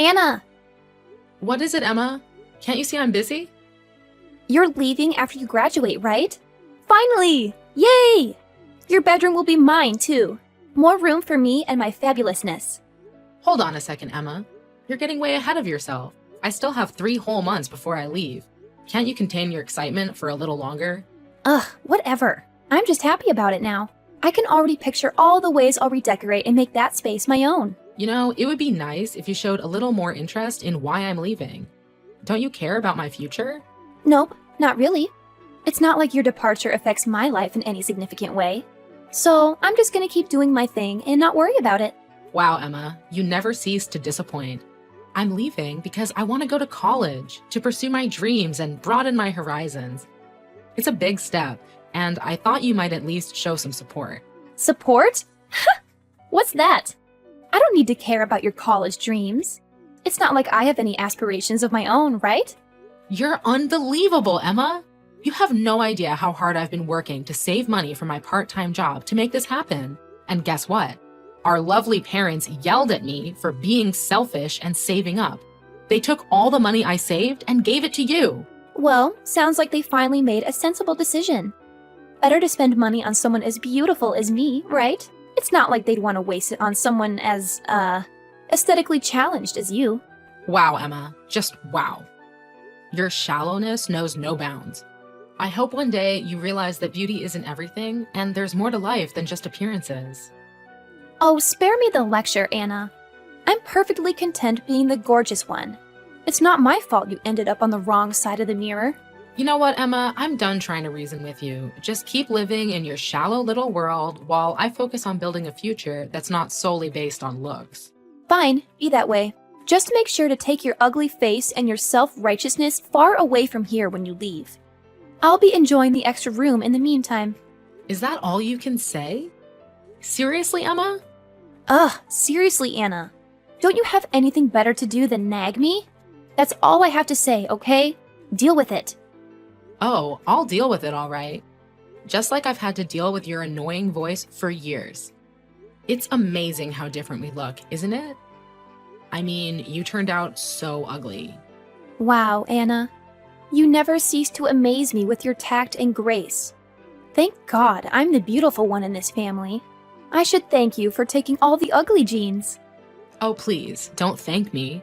Anna, What is it, Emma? Can't you see I'm busy? you're leaving after you graduate, right? Finally! Yay! Your bedroom will be mine, too. More room for me and my fabulousness. Hold on a second, Emma. You're getting way ahead of yourself. I still have 3 whole months before I leave. Can't you contain your excitement for a little longer? Ugh, whatever. I'm just happy about it now. I can already picture all the ways I'll redecorate and make that space my own. You know, it would be nice if you showed a little more interest in why I'm leaving. Don't you care about my future? Nope, not really. It's not like your departure affects my life in any significant way. So I'm just gonna keep doing my thing and not worry about it. Wow, Emma, you never cease to disappoint. I'm leaving because I want to go to college, to pursue my dreams and broaden my horizons. It's a big step, and I thought you might at least show some support. Support? What's that? I don't need to care about your college dreams. It's not like I have any aspirations of my own, right? You're unbelievable, Emma! You have no idea how hard I've been working to save money for my part-time job to make this happen. And guess what? Our lovely parents yelled at me for being selfish and saving up. They took all the money I saved and gave it to you. Well, sounds like they finally made a sensible decision. Better to spend money on someone as beautiful as me, right? It's not like they'd want to waste it on someone as, aesthetically challenged as you. Wow, Emma. Just wow. Your shallowness knows no bounds. I hope one day you realize that beauty isn't everything and there's more to life than just appearances. Oh, spare me the lecture, Anna. I'm perfectly content being the gorgeous one. It's not my fault you ended up on the wrong side of the mirror. You know what, Emma? I'm done trying to reason with you. Just keep living in your shallow little world while I focus on building a future that's not solely based on looks. Fine, be that way. Just make sure to take your ugly face and your self-righteousness far away from here when you leave. I'll be enjoying the extra room in the meantime. Is that all you can say? Seriously, Emma? Ugh, seriously, Anna. Don't you have anything better to do than nag me? That's all I have to say, okay? Deal with it. Oh, I'll deal with it all right. Just like I've had to deal with your annoying voice for years. It's amazing how different we look, isn't it? I mean, you turned out so ugly. Wow, Anna. You never cease to amaze me with your tact and grace. Thank God I'm the beautiful one in this family. I should thank you for taking all the ugly genes. Oh, please, don't thank me.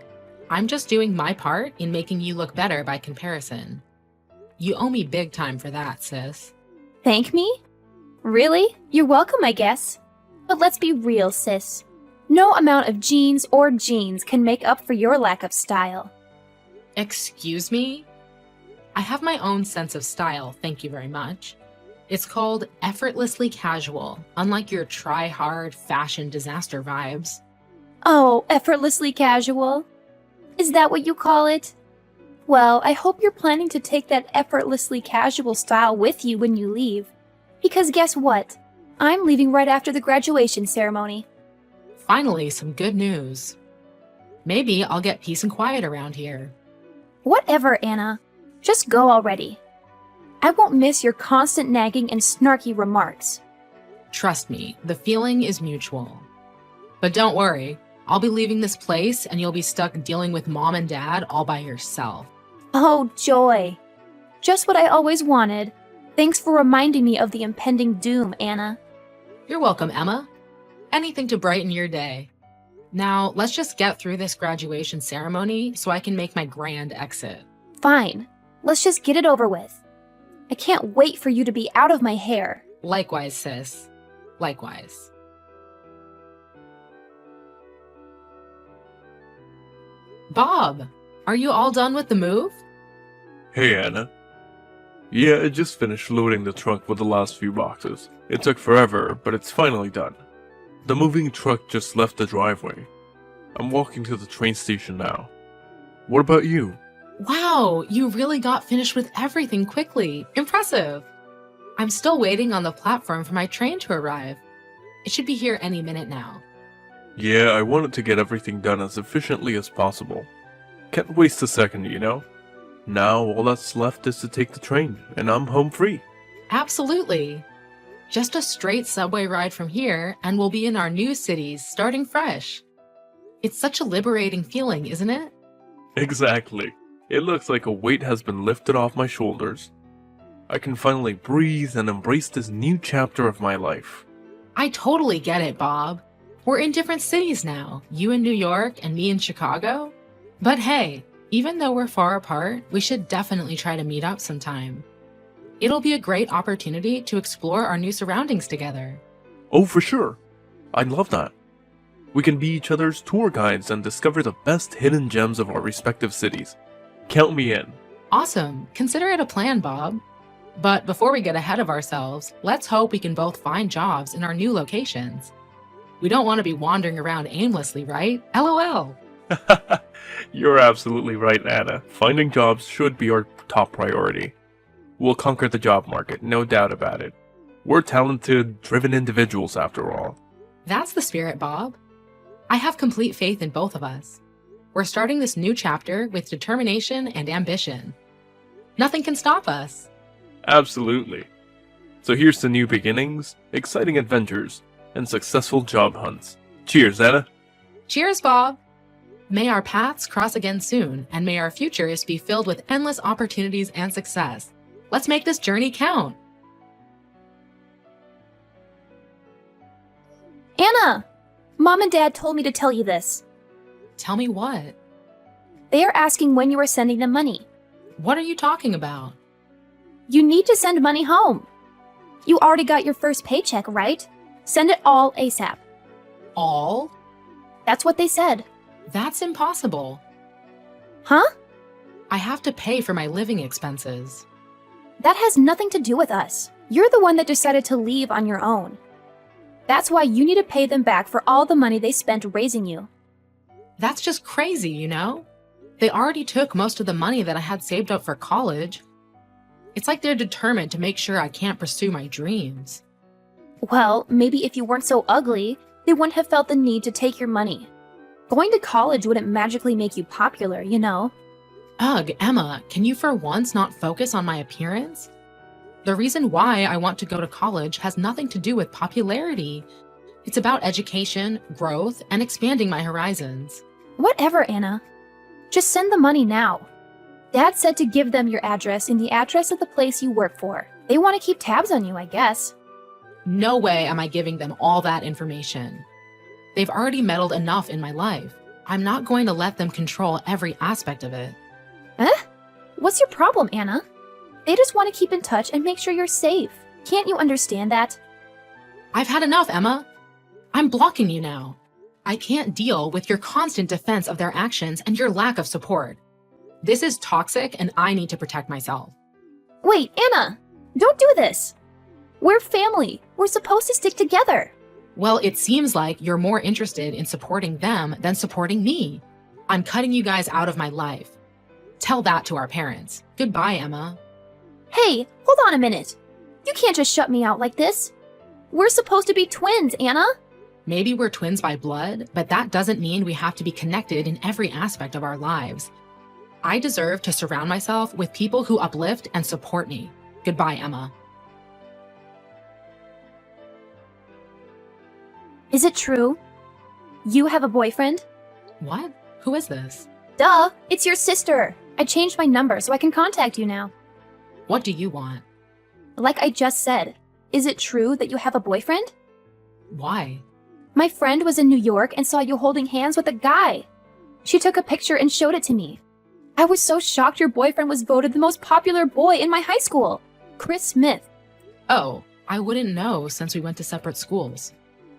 I'm just doing my part in making you look better by comparison. You owe me big time for that, sis. Thank me? Really? You're welcome, I guess. But let's be real, sis. No amount of genes or jeans can make up for your lack of style. Excuse me? I have my own sense of style, thank you very much. It's called effortlessly casual, unlike your try-hard fashion disaster vibes. Oh, effortlessly casual? Is that what you call it? Well, I hope you're planning to take that effortlessly casual style with you when you leave. Because guess what? I'm leaving right after the graduation ceremony. Finally, some good news. Maybe I'll get peace and quiet around here. Whatever, Anna. Just go already. I won't miss your constant nagging and snarky remarks. Trust me, the feeling is mutual. But don't worry, I'll be leaving this place and you'll be stuck dealing with mom and dad all by yourself. Oh, joy. Just what I always wanted. Thanks for reminding me of the impending doom, Anna. You're welcome, Emma. Anything to brighten your day. Now, let's just get through this graduation ceremony so I can make my grand exit. Fine. Let's just get it over with. I can't wait for you to be out of my hair. Likewise, sis. Likewise. Bob, are you all done with the move? Hey, Anna. Yeah, I just finished loading the trunk with the last few boxes. It took forever, but it's finally done. The moving truck just left the driveway. I'm walking to the train station now. What about you? Wow, you really got finished with everything quickly. Impressive. I'm still waiting on the platform for my train to arrive. It should be here any minute now. Yeah, I wanted to get everything done as efficiently as possible. Can't waste a second, you know? Now all that's left is to take the train, and I'm home free. Absolutely. Just a straight subway ride from here, and we'll be in our new cities starting fresh. It's such a liberating feeling, isn't it? Exactly. It looks like a weight has been lifted off my shoulders. I can finally breathe and embrace this new chapter of my life. I totally get it, Bob. We're in different cities now, you in New York and me in Chicago. But hey, even though we're far apart, we should definitely try to meet up sometime. It'll be a great opportunity to explore our new surroundings together. Oh, for sure. I'd love that. We can be each other's tour guides and discover the best hidden gems of our respective cities. Count me in. Awesome. Consider it a plan, Bob. But before we get ahead of ourselves, let's hope we can both find jobs in our new locations. We don't want to be wandering around aimlessly, right? LOL. You're absolutely right, Anna. Finding jobs should be our top priority. We'll conquer the job market, no doubt about it. We're talented, driven individuals after all. That's the spirit, Bob. I have complete faith in both of us. We're starting this new chapter with determination and ambition. Nothing can stop us. Absolutely. So here's to new beginnings, exciting adventures, and successful job hunts. Cheers, Anna. Cheers, Bob. May our paths cross again soon, and may our futures be filled with endless opportunities and success. Let's make this journey count. Anna! Mom and Dad told me to tell you this. Tell me what? They are asking when you are sending them money. What are you talking about? You need to send money home. You already got your first paycheck, right? Send it all ASAP. All? That's what they said. That's impossible. Huh? I have to pay for my living expenses. That has nothing to do with us. You're the one that decided to leave on your own. That's why you need to pay them back for all the money they spent raising you. That's just crazy, you know? They already took most of the money that I had saved up for college. It's like they're determined to make sure I can't pursue my dreams. Well, maybe if you weren't so ugly, they wouldn't have felt the need to take your money. Going to college wouldn't magically make you popular, you know? Ugh, Emma, can you for once not focus on my appearance? The reason why I want to go to college has nothing to do with popularity. It's about education, growth, and expanding my horizons. Whatever, Anna. Just send the money now. Dad said to give them your address and the address of the place you work for. They want to keep tabs on you, I guess. No way am I giving them all that information. They've already meddled enough in my life. I'm not going to let them control every aspect of it. What's your problem, Anna? They just want to keep in touch and make sure you're safe. Can't you understand that? I've had enough, Emma. I'm blocking you now. I can't deal with your constant defense of their actions and your lack of support. This is toxic and I need to protect myself. Wait, Anna! Don't do this! We're family. We're supposed to stick together. Well, it seems like you're more interested in supporting them than supporting me. I'm cutting you guys out of my life. Tell that to our parents. Goodbye, Emma. Hey, hold on a minute. You can't just shut me out like this. We're supposed to be twins, Anna. Maybe we're twins by blood, but that doesn't mean we have to be connected in every aspect of our lives. I deserve to surround myself with people who uplift and support me. Goodbye, Emma. Is it true? You have a boyfriend? What? Who is this? Duh, it's your sister. I changed my number so I can contact you now. What do you want? Like I just said, is it true that you have a boyfriend? Why? My friend was in New York and saw you holding hands with a guy. She took a picture and showed it to me. I was so shocked your boyfriend was voted the most popular boy in my high school. Chris Smith. Oh, I wouldn't know since we went to separate schools.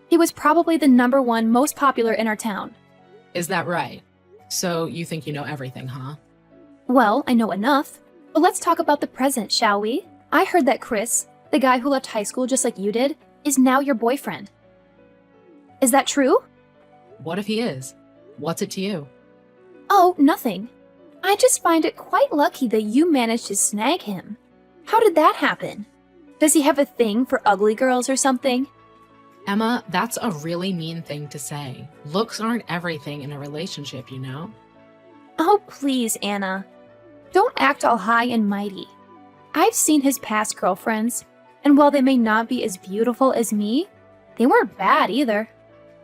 He was probably the #1 most popular in our town. Is that right? So you think you know everything, huh? Well, I know enough. But let's talk about the present, shall we? I heard that Chris, the guy who left high school just like you did, is now your boyfriend. Is that true? What if he is? What's it to you? Oh, nothing. I just find it quite lucky that you managed to snag him. How did that happen? Does he have a thing for ugly girls or something? Emma, that's a really mean thing to say. Looks aren't everything in a relationship, you know? Oh, please, Anna. Don't act all high and mighty. I've seen his past girlfriends, and while they may not be as beautiful as me, they weren't bad either.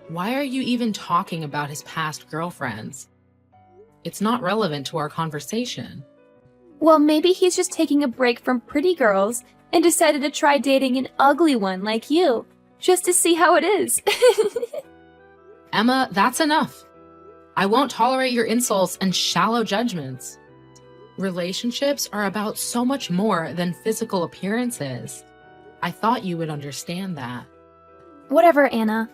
Why are you even talking about his past girlfriends? It's not relevant to our conversation. Well, maybe he's just taking a break from pretty girls and decided to try dating an ugly one like you, just to see how it is. Emma, that's enough. I won't tolerate your insults and shallow judgments. Relationships are about so much more than physical appearances. I thought you would understand that. Whatever, Anna.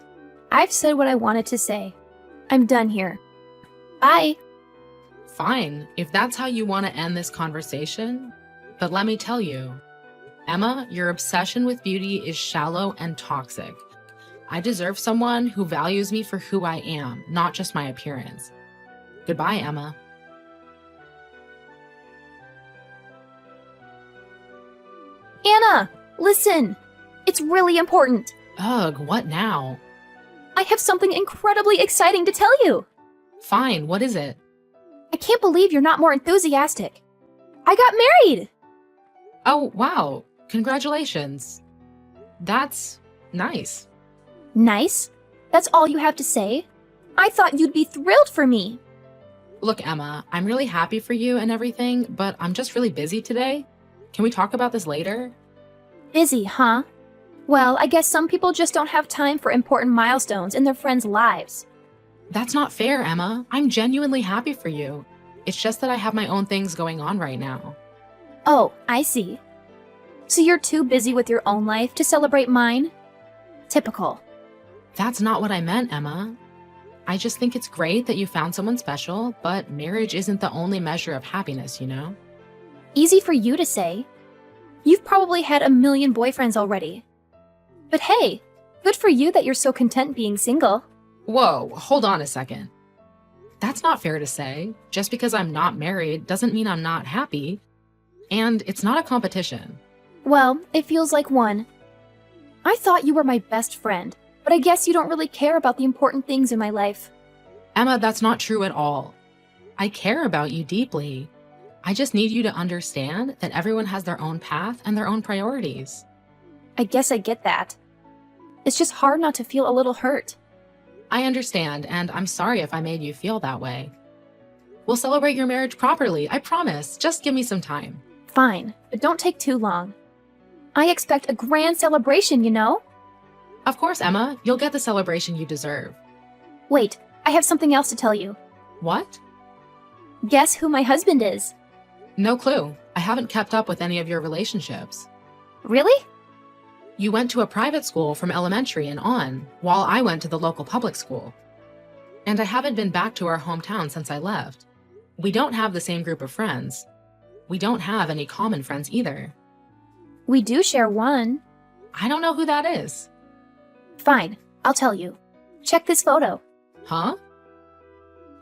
I've said what I wanted to say. I'm done here. Bye. Fine, if that's how you want to end this conversation. But let me tell you, Emma, your obsession with beauty is shallow and toxic. I deserve someone who values me for who I am, not just my appearance. Goodbye, Emma. Anna, listen. It's really important. Ugh, what now? I have something incredibly exciting to tell you. Fine, what is it? I can't believe you're not more enthusiastic. I got married! Oh, wow. Congratulations. That's nice. Nice? That's all you have to say? I thought you'd be thrilled for me. Look, Emma, I'm really happy for you and everything, but I'm just really busy today. Can we talk about this later? Busy, huh? Well, I guess some people just don't have time for important milestones in their friends' lives. That's not fair, Emma. I'm genuinely happy for you. It's just that I have my own things going on right now. Oh, I see. So you're too busy with your own life to celebrate mine? Typical. That's not what I meant, Emma. I just think it's great that you found someone special, but marriage isn't the only measure of happiness, you know? Easy for you to say. You've probably had a million boyfriends already. But hey, good for you that you're so content being single. Whoa, hold on a second. That's not fair to say. Just because I'm not married doesn't mean I'm not happy. And it's not a competition. Well, it feels like one. I thought you were my best friend, but I guess you don't really care about the important things in my life. Emma, that's not true at all. I care about you deeply. I just need you to understand that everyone has their own path and their own priorities. I guess I get that. It's just hard not to feel a little hurt. I understand, and I'm sorry if I made you feel that way. We'll celebrate your marriage properly, I promise. Just give me some time. Fine, but don't take too long. I expect a grand celebration, you know? Of course, Emma, you'll get the celebration you deserve. Wait, I have something else to tell you. What? Guess who my husband is? No clue. I haven't kept up with any of your relationships. Really? You went to a private school from elementary and on, while I went to the local public school. And I haven't been back to our hometown since I left. We don't have the same group of friends. We don't have any common friends either. We do share one. I don't know who that is. Fine, I'll tell you. Check this photo. Huh?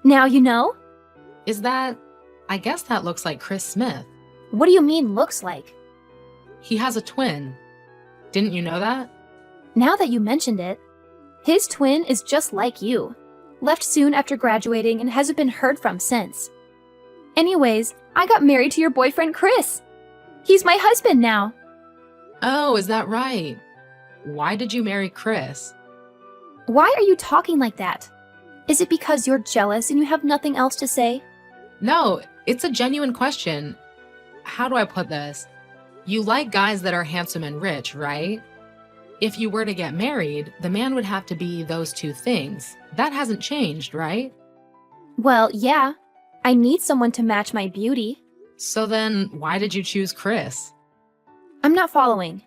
Now you know? Is that... I guess that looks like Chris Smith. What do you mean looks like? He has a twin. Didn't you know that? Now that you mentioned it, his twin is just like you. Left soon after graduating and hasn't been heard from since. Anyways, I got married to your boyfriend Chris. He's my husband now. Oh, is that right? Why did you marry Chris? Why are you talking like that? Is it because you're jealous and you have nothing else to say? No, it's a genuine question. How do I put this? You like guys that are handsome and rich, right? If you were to get married, the man would have to be those two things. That hasn't changed, right? Well, yeah. I need someone to match my beauty. So then, why did you choose Chris? I'm not following.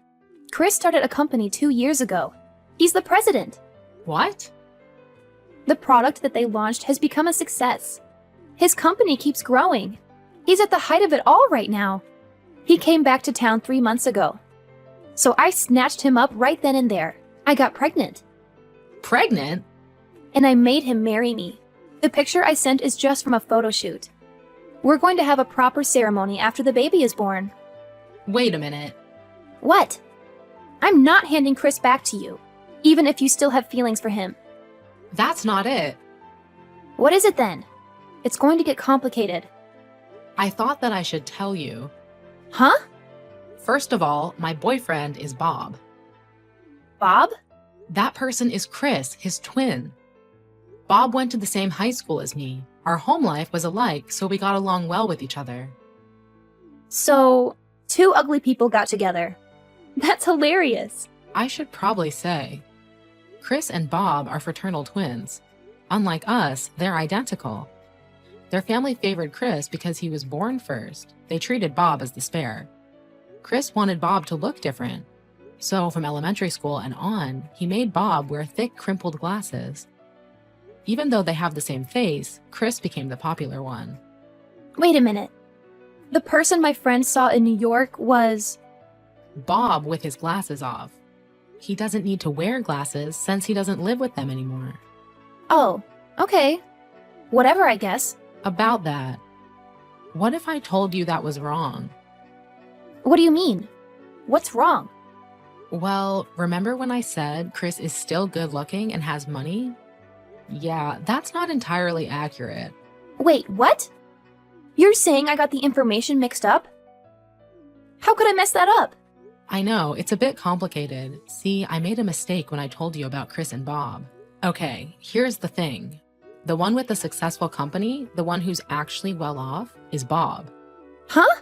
Chris started a company 2 years ago. He's the president. What? The product that they launched has become a success. His company keeps growing. He's at the height of it all right now. He came back to town 3 months ago. So I snatched him up right then and there. I got pregnant. Pregnant? And I made him marry me. The picture I sent is just from a photo shoot. We're going to have a proper ceremony after the baby is born. Wait a minute. What? I'm not handing Chris back to you, even if you still have feelings for him. That's not it. What is it then? It's going to get complicated. I thought that I should tell you. Huh? First of all, my boyfriend is Bob. Bob? That person is Chris, his twin. Bob went to the same high school as me. Our home life was alike, so we got along well with each other. So, two ugly people got together. That's hilarious. I should probably say, Chris and Bob are fraternal twins. Unlike us, they're identical. Their family favored Chris because he was born first. They treated Bob as the spare. Chris wanted Bob to look different. So from elementary school and on, he made Bob wear thick, crimpled glasses. Even though they have the same face, Chris became the popular one. Wait a minute. The person my friend saw in New York was... Bob with his glasses off. He doesn't need to wear glasses since he doesn't live with them anymore. Oh, okay. Whatever, I guess. About that, what if I told you that was wrong? What do you mean? What's wrong? Well, remember when I said Chris is still good looking and has money? Yeah, that's not entirely accurate. Wait, what? You're saying I got the information mixed up? How could I mess that up? I know, it's a bit complicated. See, I made a mistake when I told you about Chris and Bob. Okay, here's the thing. The one with the successful company, the one who's actually well off, is Bob. Huh?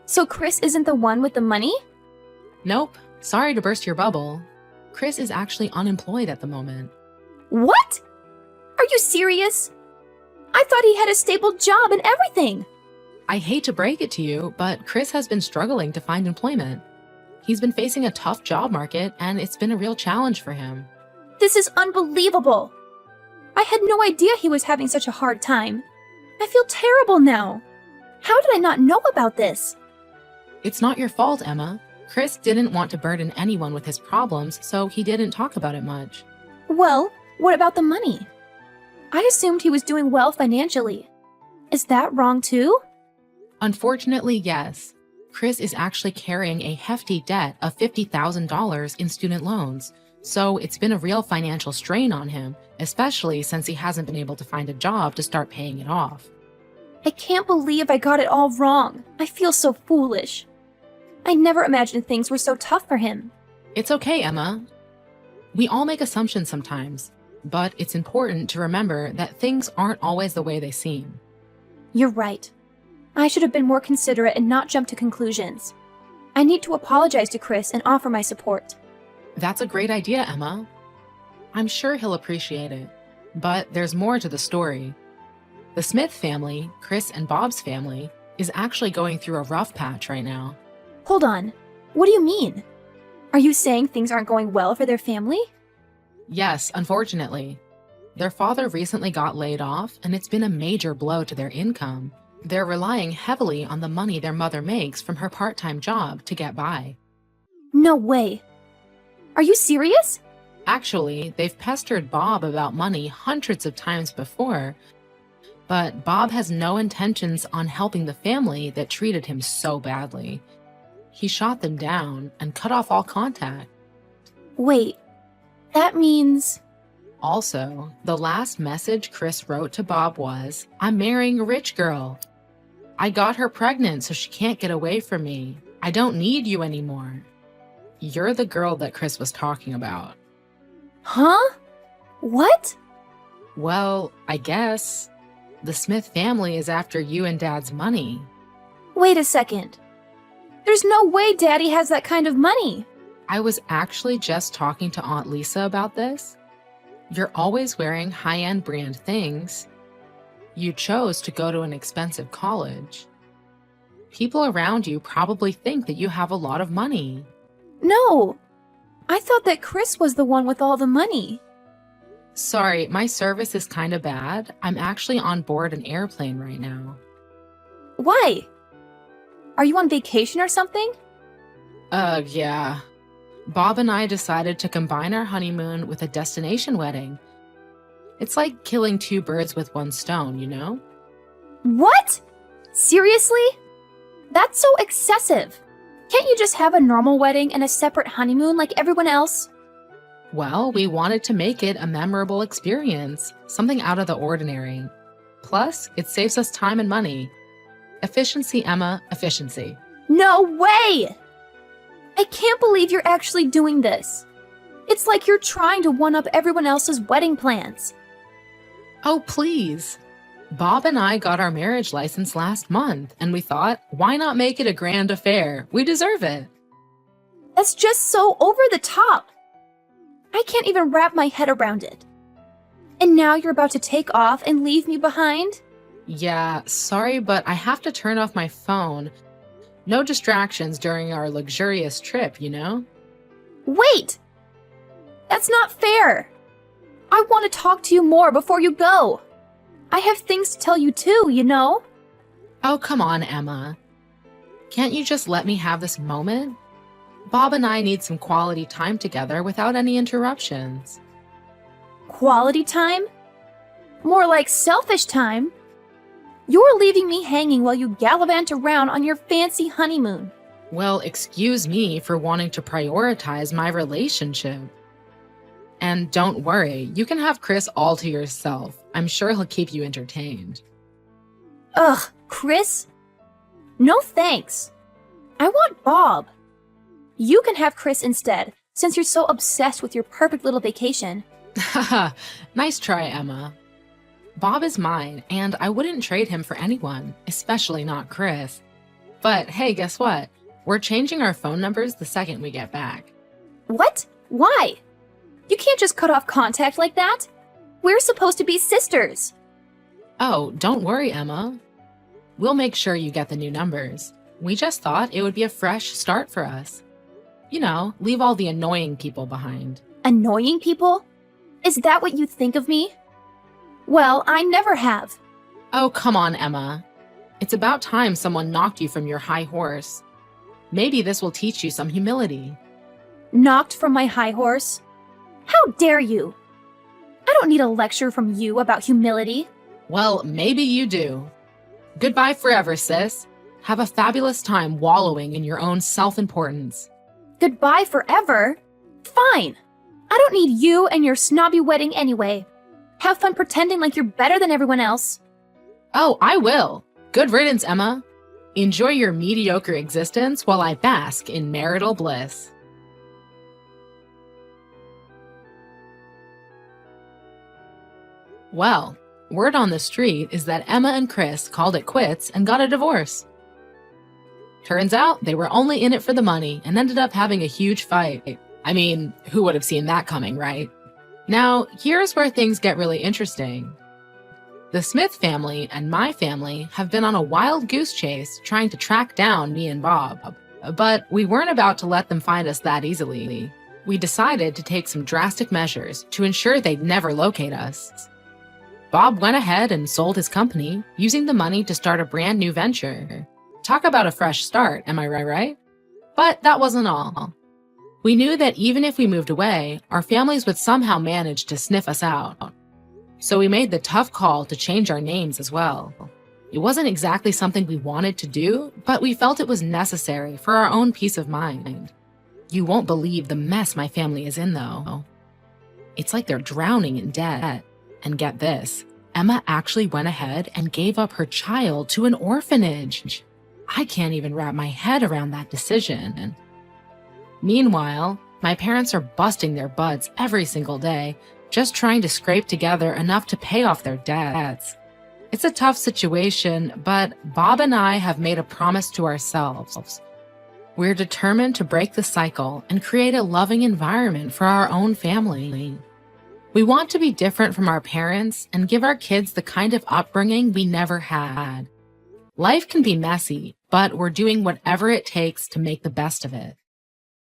So Chris isn't the one with the money? Nope, sorry to burst your bubble. Chris is actually unemployed at the moment. What? Are you serious? I thought he had a stable job and everything. I hate to break it to you, but Chris has been struggling to find employment. He's been facing a tough job market, and it's been a real challenge for him. This is unbelievable. I had no idea he was having such a hard time. I feel terrible now. How did I not know about this? It's not your fault, Emma. Chris didn't want to burden anyone with his problems, so he didn't talk about it much. Well, what about the money? I assumed he was doing well financially. Is that wrong too? Unfortunately, yes. Chris is actually carrying a hefty debt of $50,000 in student loans, so it's been a real financial strain on him, especially since he hasn't been able to find a job to start paying it off. I can't believe I got it all wrong. I feel so foolish. I never imagined things were so tough for him. It's okay, Emma. We all make assumptions sometimes, but it's important to remember that things aren't always the way they seem. You're right. I should have been more considerate and not jump to conclusions. I need to apologize to Chris and offer my support. That's a great idea, Emma. I'm sure he'll appreciate it. But there's more to the story. The Smith family, Chris and Bob's family, is actually going through a rough patch right now. Hold on. What do you mean? Are you saying things aren't going well for their family? Yes, unfortunately. Their father recently got laid off, and it's been a major blow to their income. They're relying heavily on the money their mother makes from her part-time job to get by. No way. Are you serious? Actually, they've pestered Bob about money hundreds of times before, but Bob has no intentions on helping the family that treated him so badly. He shot them down and cut off all contact. Wait, that means... Also, the last message Chris wrote to Bob was, "I'm marrying a rich girl. I got her pregnant so she can't get away from me. I don't need you anymore." You're the girl that Chris was talking about. Huh? What? Well, I guess. The Smith family is after you and Dad's money. Wait a second. There's no way Daddy has that kind of money. I was actually just talking to Aunt Lisa about this. You're always wearing high-end brand things. You chose to go to an expensive college. People around you probably think that you have a lot of money. No. I thought that Chris was the one with all the money. Sorry, my service is kind of bad. I'm actually on board an airplane right now. Why? Are you on vacation or something? Yeah. Bob and I decided to combine our honeymoon with a destination wedding. It's like killing two birds with one stone, you know? What? Seriously? That's so excessive. Can't you just have a normal wedding and a separate honeymoon like everyone else? Well, we wanted to make it a memorable experience, something out of the ordinary. Plus, it saves us time and money. Efficiency, Emma, efficiency. No way! I can't believe you're actually doing this. It's like you're trying to one-up everyone else's wedding plans. Oh, please. Bob and I got our marriage license last month, and we thought, why not make it a grand affair? We deserve it. That's just so over the top. I can't even wrap my head around it. And now you're about to take off and leave me behind? Yeah, sorry, but I have to turn off my phone. No distractions during our luxurious trip, you know? Wait! That's not fair. I want to talk to you more before you go. I have things to tell you too, you know? Oh, come on, Emma. Can't you just let me have this moment? Bob and I need some quality time together without any interruptions. Quality time? More like selfish time. You're leaving me hanging while you gallivant around on your fancy honeymoon. Well, excuse me for wanting to prioritize my relationship. And don't worry, you can have Chris all to yourself. I'm sure he'll keep you entertained. Ugh, Chris? No thanks. I want Bob. You can have Chris instead, since you're so obsessed with your perfect little vacation. Haha, nice try, Emma. Bob is mine, and I wouldn't trade him for anyone, especially not Chris. But hey, guess what? We're changing our phone numbers the second we get back. What? Why? You can't just cut off contact like that. We're supposed to be sisters. Oh, don't worry, Emma. We'll make sure you get the new numbers. We just thought it would be a fresh start for us. You know, leave all the annoying people behind. Annoying people? Is that what you think of me? Well, I never have. Oh, come on, Emma. It's about time someone knocked you from your high horse. Maybe this will teach you some humility. Knocked from my high horse? How dare you? I don't need a lecture from you about humility. Well, maybe you do. Goodbye forever, sis. Have a fabulous time wallowing in your own self-importance. Goodbye forever? Fine. I don't need you and your snobby wedding anyway. Have fun pretending like you're better than everyone else. Oh, I will. Good riddance, Emma. Enjoy your mediocre existence while I bask in marital bliss. Well, word on the street is that Emma and Chris called it quits and got a divorce. Turns out they were only in it for the money and ended up having a huge fight. I mean, who would have seen that coming, right? Now, here's where things get really interesting. The Smith family and my family have been on a wild goose chase trying to track down me and Bob, but we weren't about to let them find us that easily. We decided to take some drastic measures to ensure they'd never locate us. Bob went ahead and sold his company, using the money to start a brand new venture. Talk about a fresh start, am I right? But that wasn't all. We knew that even if we moved away, our families would somehow manage to sniff us out. So we made the tough call to change our names as well. It wasn't exactly something we wanted to do, but we felt it was necessary for our own peace of mind. You won't believe the mess my family is in, though. It's like they're drowning in debt. And get this, Emma actually went ahead and gave up her child to an orphanage. I can't even wrap my head around that decision. Meanwhile, my parents are busting their butts every single day, just trying to scrape together enough to pay off their debts. It's a tough situation, but Bob and I have made a promise to ourselves. We're determined to break the cycle and create a loving environment for our own family. We want to be different from our parents and give our kids the kind of upbringing we never had. Life can be messy, but we're doing whatever it takes to make the best of it.